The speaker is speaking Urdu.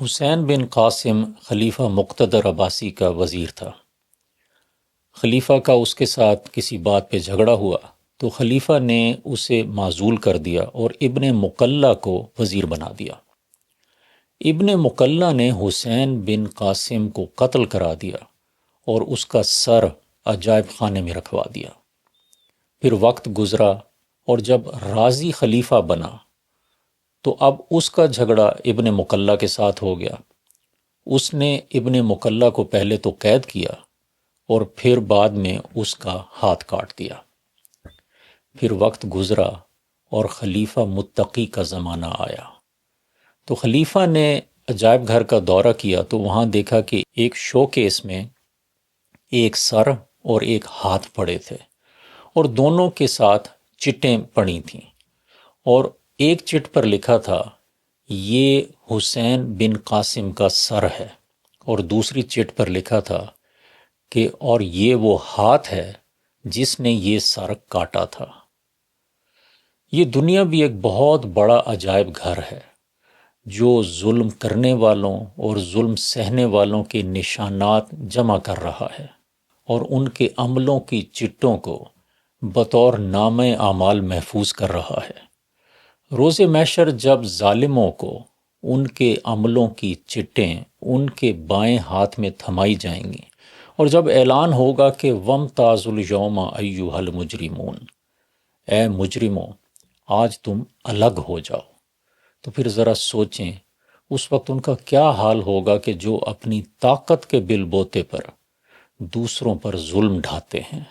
حسین بن قاسم خلیفہ مقتدر عباسی کا وزیر تھا۔ خلیفہ کا اس کے ساتھ کسی بات پہ جھگڑا ہوا تو خلیفہ نے اسے معزول کر دیا اور ابن مقلہ کو وزیر بنا دیا۔ ابن مقلہ نے حسین بن قاسم کو قتل کرا دیا اور اس کا سر عجائب خانے میں رکھوا دیا۔ پھر وقت گزرا اور جب رازی خلیفہ بنا تو اب اس کا جھگڑا ابن مقلہ کے ساتھ ہو گیا۔ اس نے ابن مقلہ کو پہلے تو قید کیا اور پھر بعد میں اس کا ہاتھ کاٹ دیا۔ پھر وقت گزرا اور خلیفہ متقی کا زمانہ آیا تو خلیفہ نے عجائب گھر کا دورہ کیا تو وہاں دیکھا کہ ایک شو کیس میں ایک سر اور ایک ہاتھ پڑے تھے اور دونوں کے ساتھ چٹیں پڑی تھیں، اور ایک چٹ پر لکھا تھا یہ حسین بن قاسم کا سر ہے، اور دوسری چٹ پر لکھا تھا کہ اور یہ وہ ہاتھ ہے جس نے یہ سر کاٹا تھا۔ یہ دنیا بھی ایک بہت بڑا عجائب گھر ہے جو ظلم کرنے والوں اور ظلم سہنے والوں کے نشانات جمع کر رہا ہے اور ان کے عملوں کی چٹوں کو بطور نامہ اعمال محفوظ کر رہا ہے۔ روز محشر جب ظالموں کو ان کے عملوں کی چٹیں ان کے بائیں ہاتھ میں تھمائی جائیں گی، اور جب اعلان ہوگا کہ وَامْتَازُوا الْيَوْمَ أَيُّهَا الْمُجْرِمُونَ، اے مجرموں آج تم الگ ہو جاؤ، تو پھر ذرا سوچیں اس وقت ان کا کیا حال ہوگا کہ جو اپنی طاقت کے بل بوتے پر دوسروں پر ظلم ڈھاتے ہیں۔